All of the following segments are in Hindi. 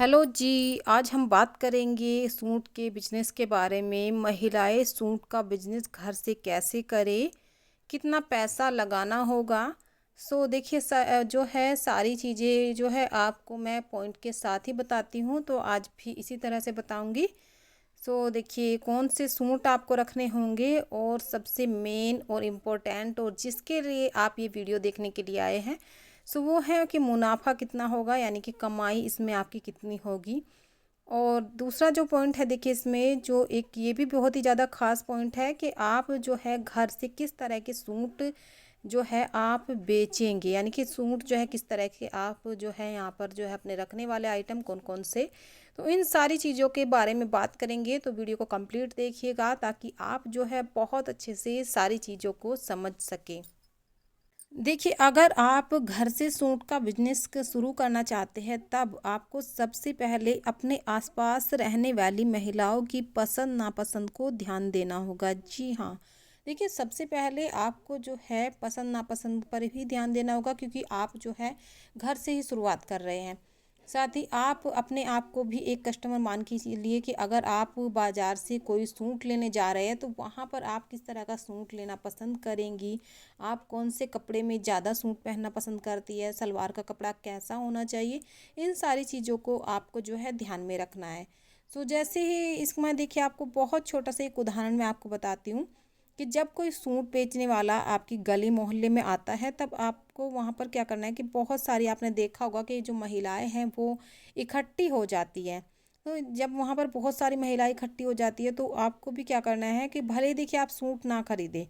हेलो जी, आज हम बात करेंगे सूट के बिजनेस के बारे में। महिलाएं सूट का बिजनेस घर से कैसे करें, कितना पैसा लगाना होगा। देखिए जो है सारी चीज़ें जो है आपको मैं पॉइंट के साथ ही बताती हूँ, तो आज भी इसी तरह से बताऊँगी। देखिए कौन से सूट आपको रखने होंगे और सबसे मेन और इम्पोर्टेंट और जिसके लिए आप ये वीडियो देखने के लिए आए हैं, वो है कि मुनाफा कितना होगा, यानी कि कमाई इसमें आपकी कितनी होगी। और दूसरा जो पॉइंट है देखिए, इसमें जो एक ये भी बहुत ही ज़्यादा ख़ास पॉइंट है कि आप जो है घर से किस तरह के सूट जो है आप बेचेंगे, यानी कि सूट जो है किस तरह के आप जो है यहाँ पर जो है अपने रखने वाले आइटम कौन कौन से। तो इन सारी चीज़ों के बारे में बात करेंगे, तो वीडियो को कंप्लीट देखिएगा ताकि आप जो है बहुत अच्छे से सारी चीज़ों को समझ सकें। देखिए, अगर आप घर से सूट का बिजनेस शुरू करना चाहते हैं, तब आपको सबसे पहले अपने आसपास रहने वाली महिलाओं की पसंद नापसंद को ध्यान देना होगा। जी हाँ, देखिए सबसे पहले आपको जो है पसंद नापसंद पर भी ध्यान देना होगा, क्योंकि आप जो है घर से ही शुरुआत कर रहे हैं। साथ ही आप अपने आप को भी एक कस्टमर मान के लिए कि अगर आप बाज़ार से कोई सूट लेने जा रहे हैं, तो वहाँ पर आप किस तरह का सूट लेना पसंद करेंगी, आप कौन से कपड़े में ज़्यादा सूट पहनना पसंद करती है, सलवार का कपड़ा कैसा होना चाहिए, इन सारी चीज़ों को आपको जो है ध्यान में रखना है। जैसे ही इसमें देखिए, आपको बहुत छोटा सा एक उदाहरण मैं आपको बताती हूँ कि जब कोई सूट बेचने वाला आपकी गली मोहल्ले में आता है, तब आपको वहाँ पर क्या करना है कि बहुत सारी आपने देखा होगा कि जो महिलाएं हैं वो इकट्ठी हो जाती हैं। तो जब वहाँ पर बहुत सारी महिलाएं इकट्ठी हो जाती है, तो आपको भी क्या करना है कि भले ही देखिए आप सूट ना खरीदें,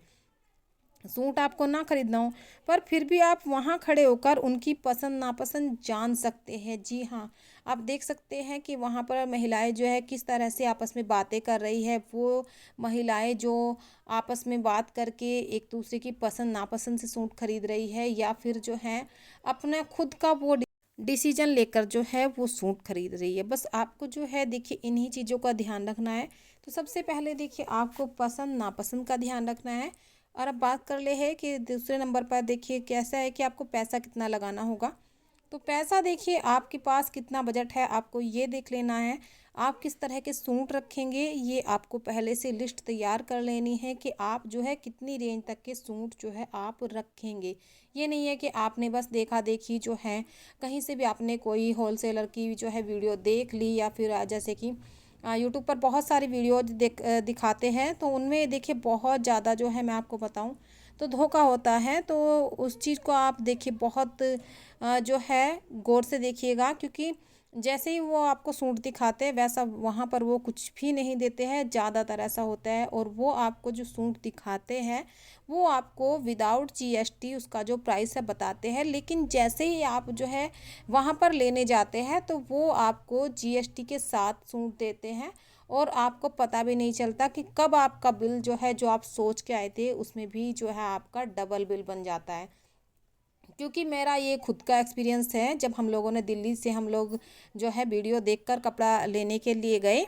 सूट आपको ना खरीदना हो, पर फिर भी आप वहाँ खड़े होकर उनकी पसंद नापसंद जान सकते हैं। जी हाँ, आप देख सकते हैं कि वहाँ पर महिलाएं जो है किस तरह से आपस में बातें कर रही है। वो महिलाएं जो आपस में बात करके एक दूसरे की पसंद नापसंद से सूट खरीद रही है, या फिर जो है अपना खुद का वो डिसीजन लेकर जो है वो सूट खरीद रही है। बस आपको जो है देखिए इन्हीं चीज़ों का ध्यान रखना है। तो सबसे पहले देखिए आपको पसंद नापसंद का ध्यान रखना है। और अब बात कर ले है कि दूसरे नंबर पर देखिए कैसा है कि आपको पैसा कितना लगाना होगा। तो पैसा देखिए आपके पास कितना बजट है, आपको ये देख लेना है। आप किस तरह के सूट रखेंगे, ये आपको पहले से लिस्ट तैयार कर लेनी है कि आप जो है कितनी रेंज तक के सूट जो है आप रखेंगे। ये नहीं है कि आपने बस देखा देखी जो है कहीं से भी आपने कोई होलसेलर की जो है वीडियो देख ली, या फिर जैसे कि यूट्यूब पर बहुत सारी वीडियो दिखाते हैं, तो उनमें देखिए बहुत ज़्यादा जो है मैं आपको बताऊं तो धोखा होता है। तो उस चीज़ को आप देखिए बहुत जो है गौर से देखिएगा, क्योंकि जैसे ही वो आपको सूट दिखाते हैं वैसा वहाँ पर वो कुछ भी नहीं देते हैं, ज़्यादातर ऐसा होता है। और वो आपको जो सूट दिखाते हैं वो आपको विदाउट जीएसटी उसका जो प्राइस है बताते हैं, लेकिन जैसे ही आप जो है वहाँ पर लेने जाते हैं तो वो आपको जीएसटी के साथ सूट देते हैं। और आपको पता भी नहीं चलता कि कब आपका बिल जो है, जो आप सोच के आए थे उसमें भी जो है आपका डबल बिल बन जाता है। क्योंकि मेरा ये खुद का एक्सपीरियंस है, जब हम लोगों ने दिल्ली से हम लोग जो है वीडियो देखकर कपड़ा लेने के लिए गए,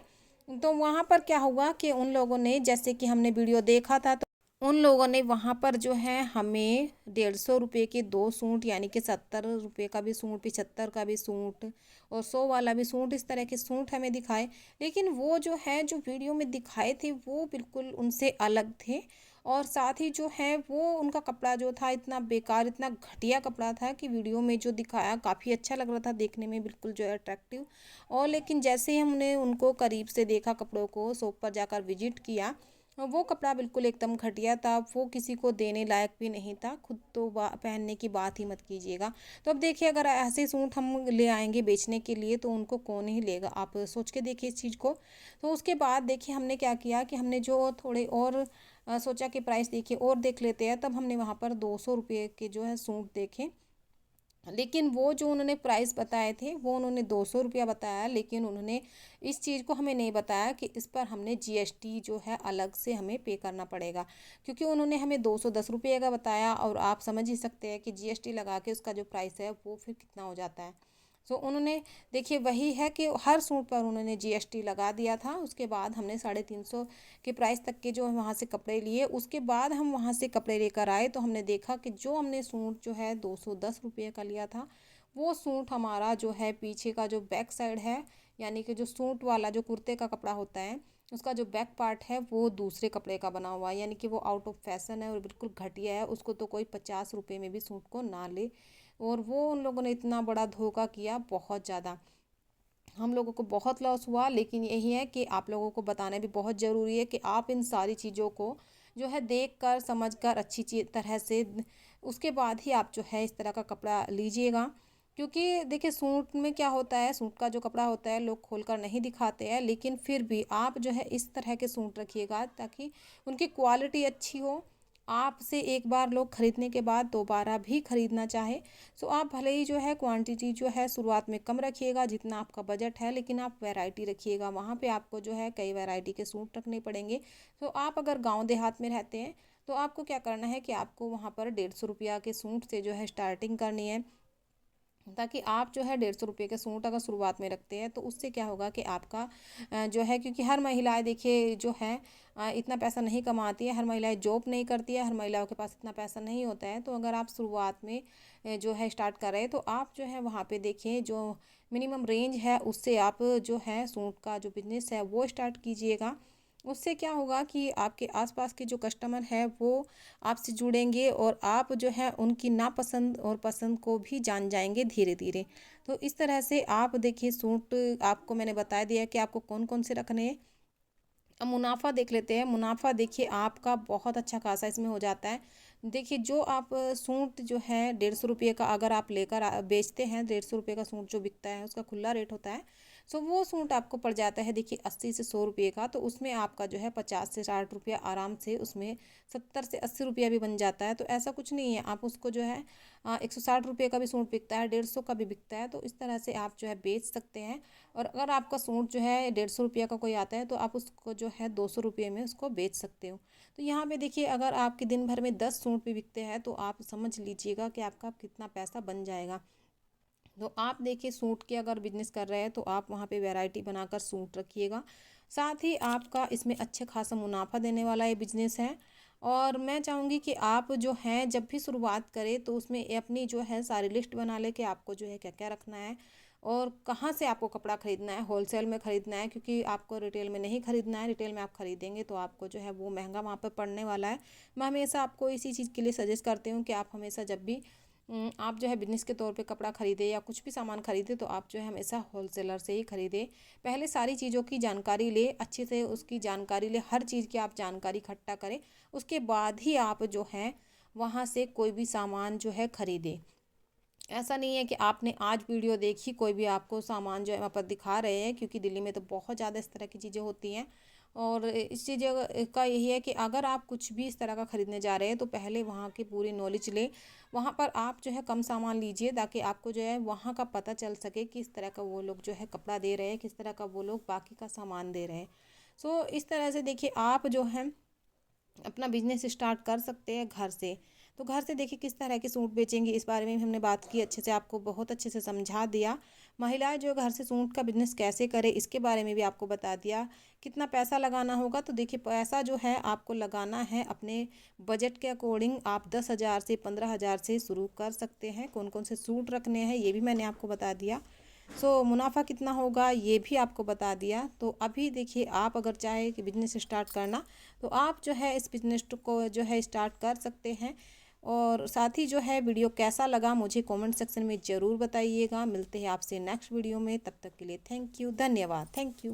तो वहाँ पर क्या हुआ कि उन लोगों ने, जैसे कि हमने वीडियो देखा था, तो उन लोगों ने वहाँ पर जो है हमें 150 रुपये के दो सूट, यानी कि 70 रुपये का भी सूट, 75 का भी सूट और 100 वाला भी सूट, इस तरह के सूट हमें दिखाए। लेकिन वो जो है जो वीडियो में दिखाए थे वो बिल्कुल उनसे अलग थे। और साथ ही जो है वो उनका कपड़ा जो था इतना बेकार, इतना घटिया कपड़ा था कि वीडियो में जो दिखाया काफ़ी अच्छा लग रहा था देखने में, बिल्कुल जो है अट्रैक्टिव। और लेकिन जैसे ही हमने उनको करीब से देखा, कपड़ों को शॉप पर जाकर विजिट किया, वो कपड़ा बिल्कुल एकदम घटिया था। वो किसी को देने लायक भी नहीं था, खुद तो पहनने की बात ही मत कीजिएगा। तो अब देखिए, अगर ऐसे सूट हम ले आएंगे बेचने के लिए तो उनको कौन ही लेगा, आप सोच के देखिए इस चीज़ को। तो उसके बाद देखिए हमने क्या किया कि हमने जो थोड़े और सोचा कि प्राइस देखिए और देख लेते हैं, तब हमने वहाँ पर 200 रुपये के जो है सूट देखे। लेकिन वो जो उन्होंने प्राइस बताए थे वो उन्होंने 200 रुपया बताया, लेकिन उन्होंने इस चीज़ को हमें नहीं बताया कि इस पर हमने जीएसटी जो है अलग से हमें पे करना पड़ेगा। क्योंकि उन्होंने हमें 210 रुपये का बताया, और आप समझ ही सकते हैं कि जीएसटी लगा के उसका जो प्राइस है वो फिर कितना हो जाता है। उन्होंने देखिए वही है कि हर सूट पर उन्होंने जीएसटी लगा दिया था। उसके बाद हमने 350 के प्राइस तक के जो वहाँ से कपड़े लिए। उसके बाद हम वहाँ से कपड़े लेकर आए, तो हमने देखा कि जो हमने सूट जो है 210 रुपये का लिया था, वो सूट हमारा जो है पीछे का जो बैक साइड है, यानी कि जो सूट वाला जो कुर्ते का कपड़ा होता है उसका जो बैक पार्ट है वो दूसरे कपड़े का बना हुआ है, यानी कि वो आउट ऑफ फैशन है और बिल्कुल घटिया है। उसको तो कोई 50 रुपये में भी सूट को ना ले। और वो उन लोगों ने इतना बड़ा धोखा किया, बहुत ज़्यादा हम लोगों को बहुत लॉस हुआ। लेकिन यही है कि आप लोगों को बताना भी बहुत ज़रूरी है कि आप इन सारी चीज़ों को जो है देख कर समझ कर अच्छी तरह से उसके बाद ही आप जो है इस तरह का कपड़ा लीजिएगा। क्योंकि देखिए सूट में क्या होता है, सूट का जो कपड़ा होता है लोग खोल कर नहीं दिखाते हैं, लेकिन फिर भी आप जो है इस तरह के सूट रखिएगा ताकि उनकी क्वालिटी अच्छी हो, आपसे एक बार लोग ख़रीदने के बाद दोबारा भी ख़रीदना चाहे। सो आप भले ही जो है क्वांटिटी जो है शुरुआत में कम रखिएगा जितना आपका बजट है, लेकिन आप वैरायटी रखिएगा। वहाँ पे आपको जो है कई वैरायटी के सूट रखने पड़ेंगे। तो आप अगर गांव देहात में रहते हैं तो आपको क्या करना है कि आपको वहाँ पर 150 रुपया के सूट से जो है स्टार्टिंग करनी है, ताकि आप जो है 150 रुपये के सूट अगर शुरुआत में रखते हैं तो उससे क्या होगा कि आपका जो है, क्योंकि हर महिलाएं देखिए जो है इतना पैसा नहीं कमाती है, हर महिलाएं जॉब नहीं करती है, हर महिलाओं के पास इतना पैसा नहीं होता है। तो अगर आप शुरुआत में जो है स्टार्ट कर रहे हैं तो आप जो है वहाँ पे देखिए जो मिनिमम रेंज है उससे आप जो है सूट का जो बिज़नेस है वो स्टार्ट कीजिएगा। उससे क्या होगा कि आपके आसपास के जो कस्टमर है वो आपसे जुड़ेंगे और आप जो है उनकी नापसंद और पसंद को भी जान जाएंगे धीरे धीरे। तो इस तरह से आप देखिए सूट आपको मैंने बता दिया कि आपको कौन कौन से रखने हैं। अब मुनाफा देख लेते हैं। मुनाफा देखिए आपका बहुत अच्छा खासा इसमें हो जाता है। देखिए जो आप सूट जो है 150 रुपये का अगर आप लेकर बेचते हैं, 150 रुपये का सूट जो बिकता है उसका खुला रेट होता है। सो वो सूट आपको पड़ जाता है देखिए 80 से 100 रुपये का। तो उसमें आपका जो है 50 से 60 रुपया आराम से, उसमें 70 से 80 रुपया भी बन जाता है। तो ऐसा कुछ नहीं है, आप उसको जो है 160 रुपये का भी सूट बिकता है, 150 का भी बिकता है। तो इस तरह से आप जो है बेच सकते हैं। और अगर आपका सूट जो है 150 रुपया का कोई आता है तो आप उसको जो है 200 रुपये में उसको बेच सकते हो। तो यहाँ पे देखिए अगर आपके दिन भर में 10 सूट भी बिकते हैं तो आप समझ लीजिएगा कि आपका कितना पैसा बन जाएगा। तो आप देखिए सूट के अगर बिजनेस कर रहे हैं तो आप वहाँ पे वैरायटी बनाकर सूट रखिएगा। साथ ही आपका इसमें अच्छे खासा मुनाफा देने वाला ये बिजनेस है। और मैं चाहूँगी कि आप जो हैं जब भी शुरुआत करें तो उसमें अपनी जो है सारी लिस्ट बना ले कि आपको जो है क्या क्या रखना है और कहाँ से आपको कपड़ा ख़रीदना है। होलसेल में ख़रीदना है, क्योंकि आपको रिटेल में नहीं ख़रीदना है। रिटेल में आप ख़रीदेंगे तो आपको जो है वो महंगा वहाँ पर पड़ने वाला है। मैं हमेशा आपको इसी चीज़ के लिए सजेस्ट करती हूँ कि आप हमेशा जब भी आप जो है बिजनेस के तौर पे कपड़ा ख़रीदे या कुछ भी सामान ख़रीदे तो आप जो है हमेशा होलसेलर से ही ख़रीदे। पहले सारी चीज़ों की जानकारी ले, अच्छे से उसकी जानकारी ले, हर चीज़ की आप जानकारी इकट्ठा करें। उसके बाद ही आप जो है वहाँ से कोई भी सामान जो है ख़रीदे। ऐसा नहीं है कि आपने आज वीडियो देखी कोई भी आपको सामान जो है वहाँ पर दिखा रहे हैं, क्योंकि दिल्ली में तो बहुत ज़्यादा इस तरह की चीज़ें होती हैं। और इस चीज़ का यही है कि अगर आप कुछ भी इस तरह का ख़रीदने जा रहे हैं तो पहले वहाँ की पूरी नॉलेज लें। वहाँ पर आप जो है कम सामान लीजिए ताकि आपको जो है वहाँ का पता चल सके कि इस तरह का वो लोग जो है कपड़ा दे रहे हैं, किस तरह का वो लोग बाकी का सामान दे रहे हैं। सो इस तरह से देखिए आप जो है अपना बिजनेस स्टार्ट कर सकते हैं घर से। तो घर से देखिए किस तरह के सूट बेचेंगे इस बारे में भी हमने बात की, अच्छे से आपको बहुत अच्छे से समझा दिया। महिलाएं जो घर से सूट का बिजनेस कैसे करें इसके बारे में भी आपको बता दिया। कितना पैसा लगाना होगा, तो देखिए पैसा जो है आपको लगाना है अपने बजट के अकॉर्डिंग। आप 10,000 से 15,000 से शुरू कर सकते हैं। कौन कौन से सूट रखने हैं ये भी मैंने आपको बता दिया। मुनाफा कितना होगा ये भी आपको बता दिया। तो अभी देखिए आप अगर चाहे कि बिजनेस स्टार्ट करना तो आप जो है इस बिजनेस को जो है स्टार्ट कर सकते हैं। और साथ ही जो है वीडियो कैसा लगा मुझे कमेंट सेक्शन में ज़रूर बताइएगा। मिलते हैं आपसे नेक्स्ट वीडियो में, तब तक के लिए थैंक यू, धन्यवाद, थैंक यू।